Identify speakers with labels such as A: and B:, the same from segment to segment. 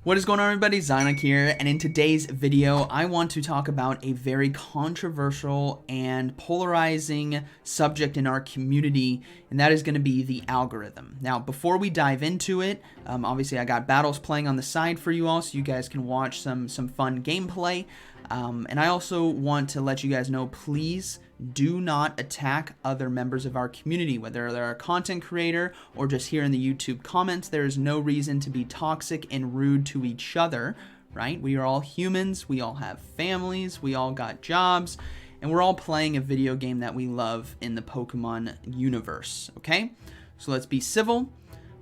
A: What is going on, everybody? ZyoniK here, and in today's video I want to talk about a very controversial and polarizing subject in our community, and that is going to be the algorithm. Now, before we dive into it, obviously I got battles playing on the side for you all so you guys can watch some fun gameplay, and I also want to let you guys know, please do not attack other members of our community, whether they're a content creator or just here in the YouTube comments. There is no reason to be toxic and rude to each other, right? We are all humans, we all have families, we all got jobs, and we're all playing a video game that we love in the Pokemon universe, okay? So let's be civil,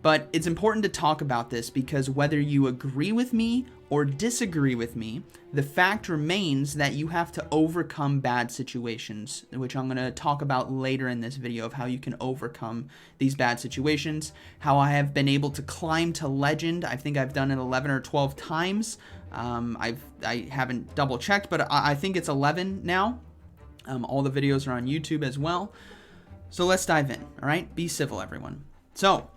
A: but it's important to talk about this because whether you agree with me or disagree with me, the fact remains that you have to overcome bad situations, which I'm going to talk about later in this video of how you can overcome these bad situations, how I have been able to climb to legend. I think I've done it 11 or 12 times. I haven't double checked, but I think it's 11 now. All the videos are on YouTube as well. So let's dive in, all right? Be civil, everyone. So,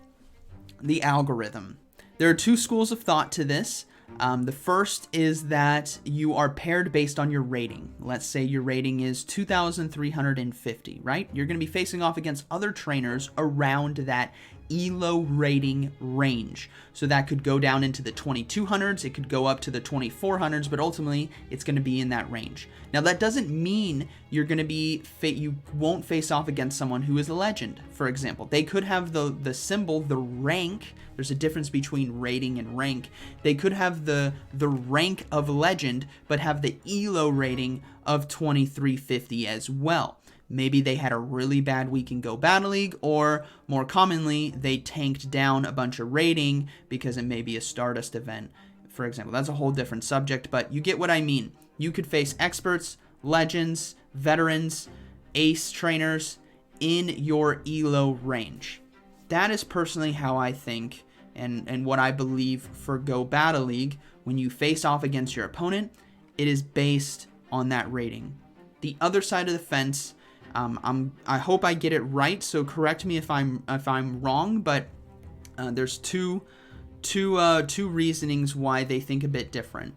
A: the algorithm. There are two schools of thought to this. The first is that you are paired based on your rating. Let's say your rating is 2,350, right? You're going to be facing off against other trainers around that ELO rating range. So that could go down into the 2200s, it could go up to the 2400s, but ultimately it's going to be in that range. Now that doesn't mean you're going to be you won't face off against someone who is a legend, for example. They could have the symbol, the rank. There's a difference between rating and rank. They could have the rank of legend, but have the ELO rating of 2350 as well. Maybe they had a really bad week in Go Battle League, or more commonly, they tanked down a bunch of rating because it may be a Stardust event, for example. That's a whole different subject, but you get what I mean. You could face experts, legends, veterans, ace trainers in your ELO range. That is personally how I think and what I believe for Go Battle League. When you face off against your opponent, it is based on that rating. The other side of the fence, I hope I get it right, so correct me if I'm wrong, but there's two reasonings why they think a bit different.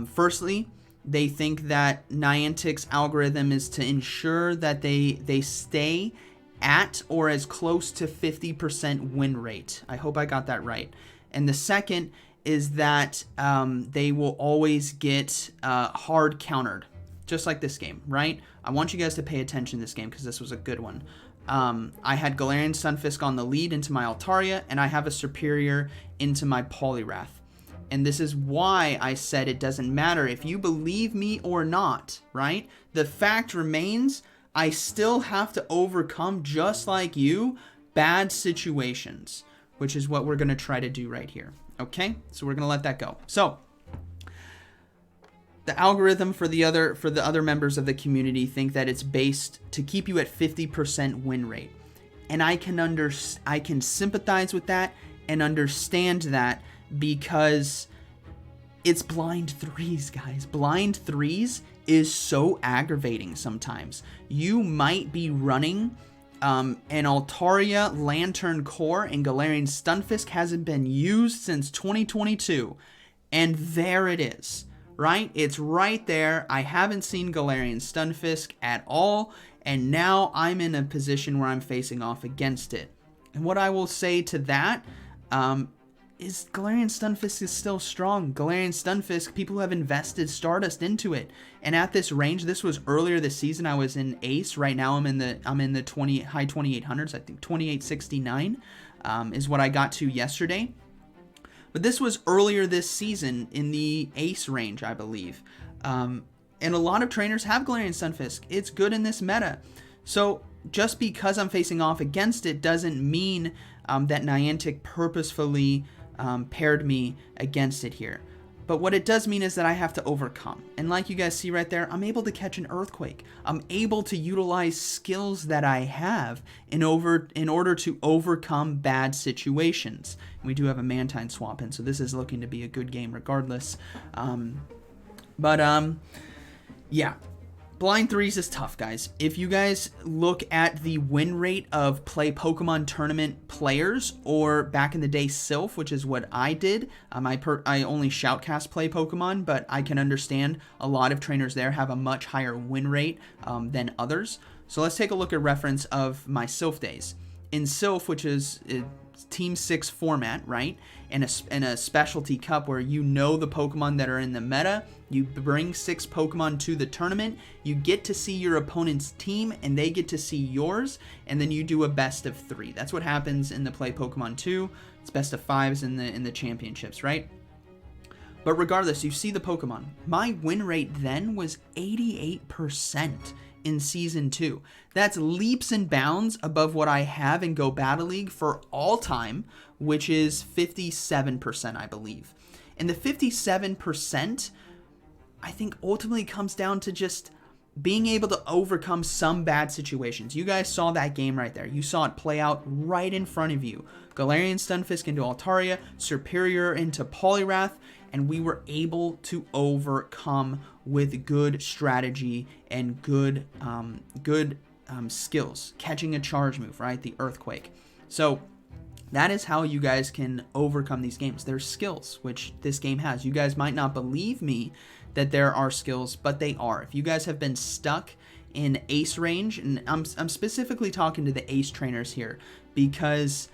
A: Firstly, they think that Niantic's algorithm is to ensure that they stay at or as close to 50% win rate. I hope I got that right. And the second is that they will always get hard countered. Just like this game, right? I want you guys to pay attention to this game because this was a good one. I had Galarian Stunfisk on the lead into my Altaria, and I have a Superior into my Poliwrath. And this is why I said it doesn't matter if you believe me or not, right? The fact remains, I still have to overcome, just like you, bad situations, which is what we're going to try to do right here. Okay? So we're going to let that go. So, the algorithm for the other members of the community think that it's based to keep you at 50% win rate. And I can sympathize with that and understand that because it's blind threes, guys. Blind threes is so aggravating sometimes. You might be running an Altaria Lantern Core and Galarian Stunfisk hasn't been used since 2022. And there it is. Right? It's right there. I haven't seen Galarian Stunfisk at all, and now I'm in a position where I'm facing off against it. And what I will say to that is Galarian Stunfisk is still strong. Galarian Stunfisk, people have invested Stardust into it, and at this range, this was earlier this season. I was in Ace. Right now, I'm in the high 2800s. I think 2869 is what I got to yesterday. But this was earlier this season in the Ace range, I believe. And a lot of trainers have Galarian Stunfisk. It's good in this meta. So just because I'm facing off against it doesn't mean that Niantic purposefully paired me against it here. But what it does mean is that I have to overcome. And like you guys see right there, I'm able to catch an Earthquake. I'm able to utilize skills that I have in order to overcome bad situations. And we do have a Mantine swap in, so this is looking to be a good game regardless. Yeah. Blind threes is tough, guys. If you guys look at the win rate of Play Pokemon Tournament players, or back in the day Sylph, which is what I did, I only Shoutcast Play Pokemon, but I can understand a lot of trainers there have a much higher win rate than others. So let's take a look at reference of my Sylph days. In Sylph, which is Team 6 format, right? And a specialty cup where you know the Pokemon that are in the meta. You bring 6 Pokemon to the tournament. You get to see your opponent's team, and they get to see yours. And then you do a best of 3. That's what happens in the Play Pokemon 2. It's best of 5s in the championships, right? But regardless, you see the Pokemon. My win rate then was 88% in Season 2. That's leaps and bounds above what I have in Go Battle League for all time, which is 57%, I believe. And the 57%, I think, ultimately comes down to just being able to overcome some bad situations. You guys saw that game right there. You saw it play out right in front of you. Galarian Stunfisk into Altaria, Serperior into Poliwrath, and we were able to overcome with good strategy and good skills. Catching a charge move, right? The Earthquake. So that is how you guys can overcome these games. There's skills, which this game has. You guys might not believe me that there are skills, but they are. If you guys have been stuck in ace range, and I'm specifically talking to the ace trainers here, because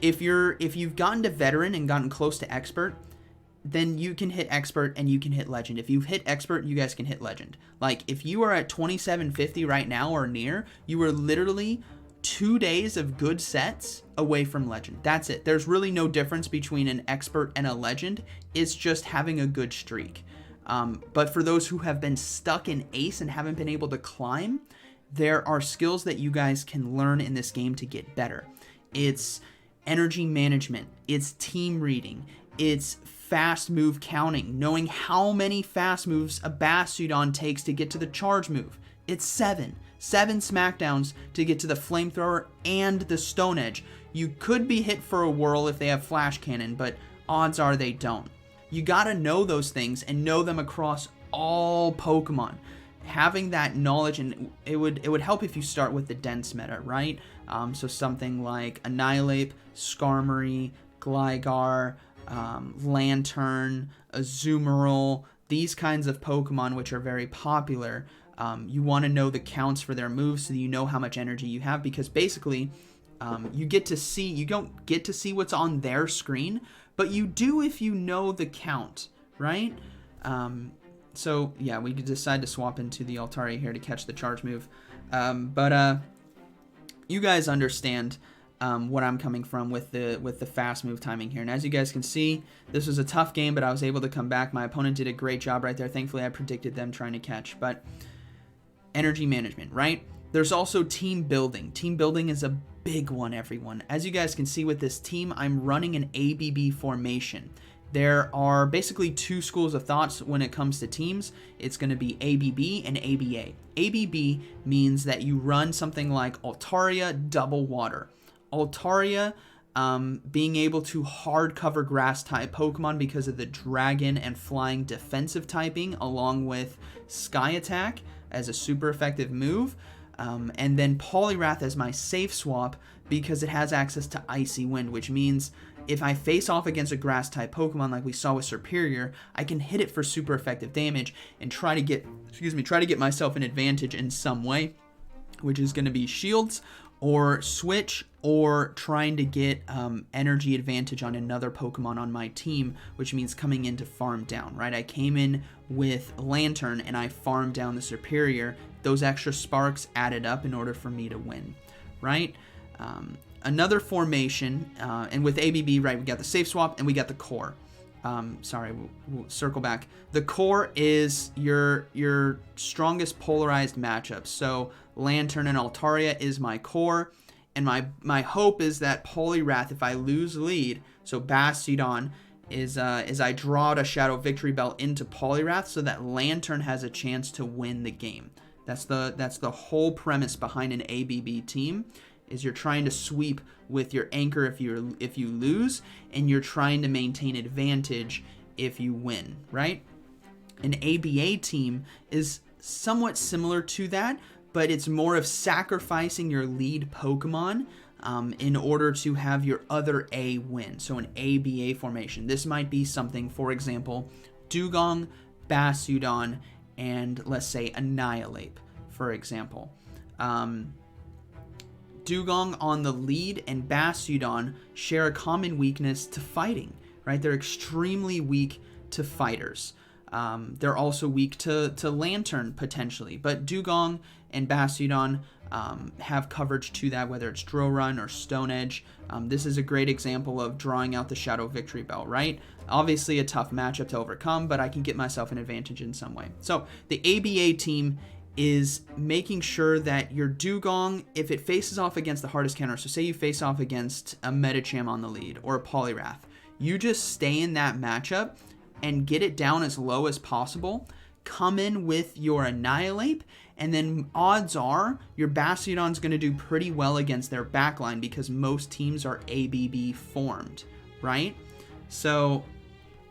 A: if you've gotten to veteran and gotten close to expert, then you can hit expert and you can hit legend. If you've hit expert, you guys can hit legend. Like, if you are at 2750 right now or near, you are literally 2 days of good sets away from legend. That's it. There's really no difference between an expert and a legend. It's just having a good streak. But for those who have been stuck in ace and haven't been able to climb, there are skills that you guys can learn in this game to get better. It's energy management. It's team reading. It's fast move counting, knowing how many fast moves a Bastiodon takes to get to the charge move. It's 7 smackdowns to get to the flamethrower and the stone edge. You could be hit for a whirl if they have flash cannon, but odds are they don't. You gotta know those things and know them across all Pokemon. Having that knowledge, and it would help if you start with the dense meta, right? So something like Annihilate, Skarmory, Gligar, Lantern, Azumarill, these kinds of Pokemon which are very popular. You want to know the counts for their moves so that you know how much energy you have, because basically you don't get to see what's on their screen, but you do if you know the count, right? So yeah, we could decide to swap into the Altaria here to catch the charge move. But you guys understand what I'm coming from with the fast move timing here. And as you guys can see, this was a tough game, but I was able to come back. My opponent did a great job right there. Thankfully, I predicted them trying to catch. But energy management, right? There's also team building. Team building is a big one, everyone. As you guys can see with this team, I'm running an ABB formation. There are basically 2 schools of thoughts when it comes to teams. It's going to be ABB and ABA. ABB means that you run something like Altaria double water. Altaria being able to hard cover grass type Pokemon because of the dragon and flying defensive typing, along with Sky Attack as a super effective move. And then Poliwrath as my safe swap because it has access to Icy Wind, which means if I face off against a grass type Pokemon like we saw with Serperior, I can hit it for super effective damage and try to get myself an advantage in some way, which is going to be shields or switch, or trying to get energy advantage on another Pokemon on my team, which means coming in to farm down, right? I came in with Lantern and I farmed down the Serperior. Those extra sparks added up in order for me to win, right? Another formation, and with ABB, right, we got the safe swap and we got the core. We'll circle back. The core is your strongest polarized matchup. So Lantern and Altaria is my core, and my hope is that Poliwrath, if I lose lead, so Bastiodon is I draw out a Shadow Victory Bell into Poliwrath so that Lantern has a chance to win the game. That's the whole premise behind an ABB team. Is you're trying to sweep with your anchor if you lose, and you're trying to maintain advantage if you win, right? An ABA team is somewhat similar to that, but it's more of sacrificing your lead Pokemon in order to have your other A win. So an ABA formation. This might be something, for example, Dugong, Bastiodon, and let's say Annihilate, for example. Dugong on the lead and Bastiodon share a common weakness to fighting, right? They're extremely weak to fighters. They're also weak to Lantern, potentially. But Dugong and Bastiodon have coverage to that, whether it's Drill Run or Stone Edge. This is a great example of drawing out the Shadow Victory Bell, right? Obviously a tough matchup to overcome, but I can get myself an advantage in some way. So the ABA team is making sure that your Dugong, if it faces off against the hardest counter, so say you face off against a Medicham on the lead or a Poliwrath, you just stay in that matchup and get it down as low as possible, come in with your Annihilate, and then odds are your Bastiodon's going to do pretty well against their backline because most teams are ABB formed, right? So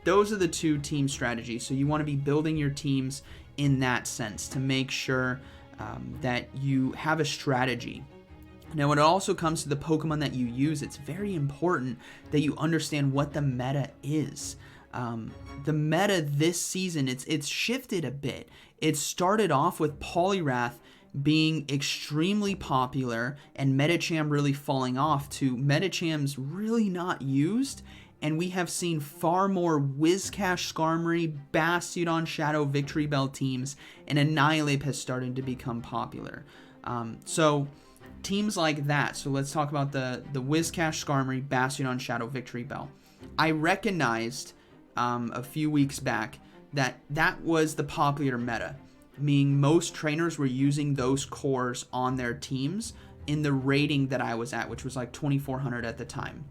A: those are the two team strategies. So you want to be building your teams in that sense to make sure that you have a strategy. Now, when it also comes to the Pokemon that you use, it's very important that you understand what the meta is. The meta this season, it's shifted a bit. It started off with Poliwrath being extremely popular and Medicham really falling off to Medicham's really not used. And we have seen far more Whiscash, Skarmory, Bastiodon, Shadow, Victory Bell teams, and Annihilate has started to become popular. So teams like that. So let's talk about the Whiscash, Skarmory, Bastiodon, Shadow, Victory Bell. I recognized a few weeks back that was the popular meta, meaning most trainers were using those cores on their teams in the rating that I was at, which was like 2,400 at the time.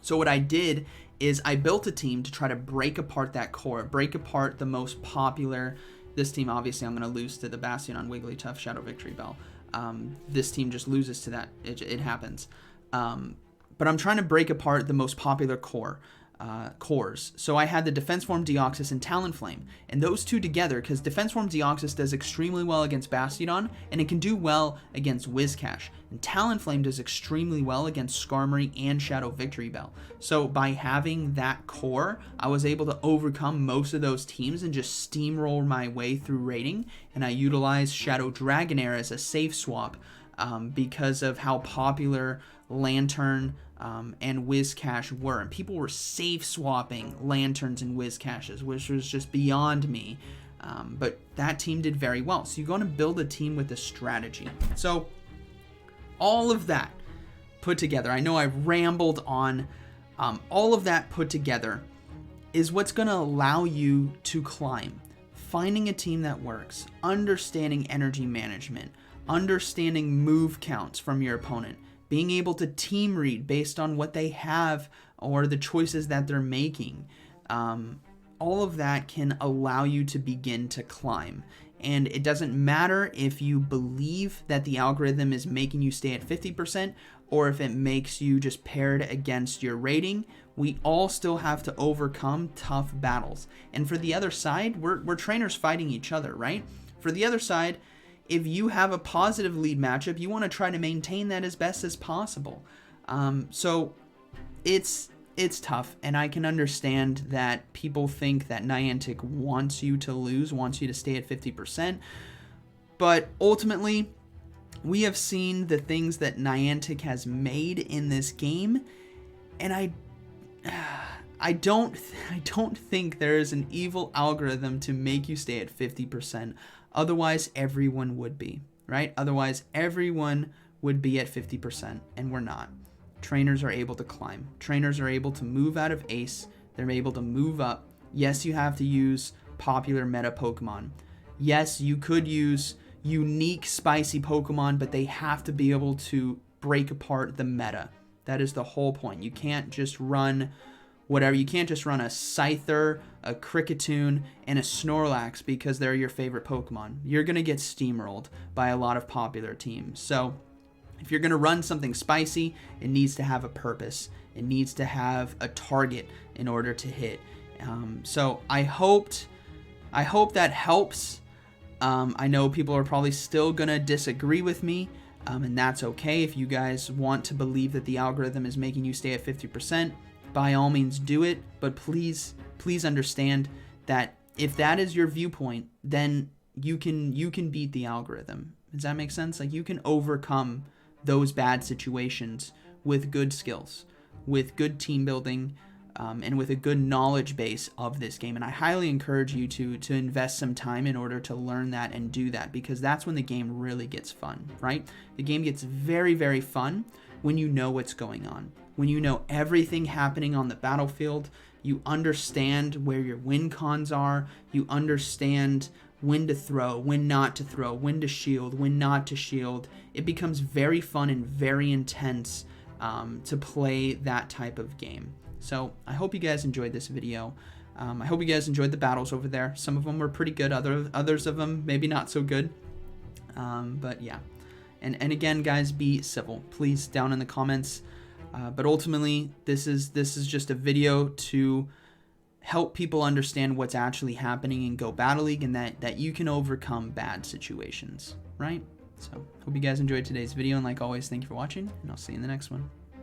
A: So what I did is I built a team to try to break apart that core, break apart the most popular. This team, obviously, I'm going to lose to the Bastiodon, Wigglytuff, Shadow, Victory Bell. This team just loses to that. It happens. But I'm trying to break apart the most popular cores. So I had the Defense Form Deoxys and Talonflame, and those two together, because Defense Form Deoxys does extremely well against Bastiodon, and it can do well against Whiscash, and Talonflame does extremely well against Skarmory and Shadow Victory Bell. So by having that core, I was able to overcome most of those teams and just steamroll my way through rating, and I utilized Shadow Dragonair as a safe swap because of how popular Lantern and Whiscash were, and people were safe swapping Lanterns and Whiscashes, which was just beyond me. But that team did very well. So you're going to build a team with a strategy. So all of that put together, I know I rambled on, all of that put together is what's going to allow you to climb. Finding a team that works, understanding energy management, understanding move counts from your opponent, being able to team read based on what they have or the choices that they're making. All of that can allow you to begin to climb. And it doesn't matter if you believe that the algorithm is making you stay at 50% or if it makes you just paired against your rating. We all still have to overcome tough battles. And for the other side, we're trainers fighting each other, right? For the other side, if you have a positive lead matchup, you want to try to maintain that as best as possible. So it's tough, and I can understand that people think that Niantic wants you to lose, wants you to stay at 50%. But ultimately, we have seen the things that Niantic has made in this game, and I don't think there is an evil algorithm to make you stay at 50%. Otherwise, everyone would be, right? Otherwise, everyone would be at 50%, and we're not. Trainers are able to climb. Trainers are able to move out of Ace. They're able to move up. Yes, you have to use popular meta Pokemon. Yes, you could use unique spicy Pokemon, but they have to be able to break apart the meta. That is the whole point. You can't just run whatever. You can't just run a Scyther, a Kricketune, and a Snorlax because they're your favorite Pokemon. You're going to get steamrolled by a lot of popular teams. So if you're going to run something spicy, it needs to have a purpose. It needs to have a target in order to hit. So I hope that helps. I know people are probably still gonna disagree with me, and that's okay. If you guys want to believe that the algorithm is making you stay at 50%, by all means do it, but please understand that if that is your viewpoint, then you can beat the algorithm. Does that make sense? Like, you can overcome those bad situations with good skills, with good team building, and with a good knowledge base of this game. And I highly encourage you to invest some time in order to learn that and do that, because that's when the game really gets fun, right? The game gets very, very fun when you know what's going on, when you know everything happening on the battlefield. You understand where your win cons are, you understand when to throw, when not to throw, when to shield, when not to shield. It becomes very fun and very intense to play that type of game. So I hope you guys enjoyed this video. I hope you guys enjoyed the battles over there. Some of them were pretty good, others of them maybe not so good. But yeah. And again, guys, be civil, please, down in the comments. But ultimately, this is just a video to help people understand what's actually happening in Go Battle League, and that you can overcome bad situations, right? So hope you guys enjoyed today's video, and like always, thank you for watching, and I'll see you in the next one.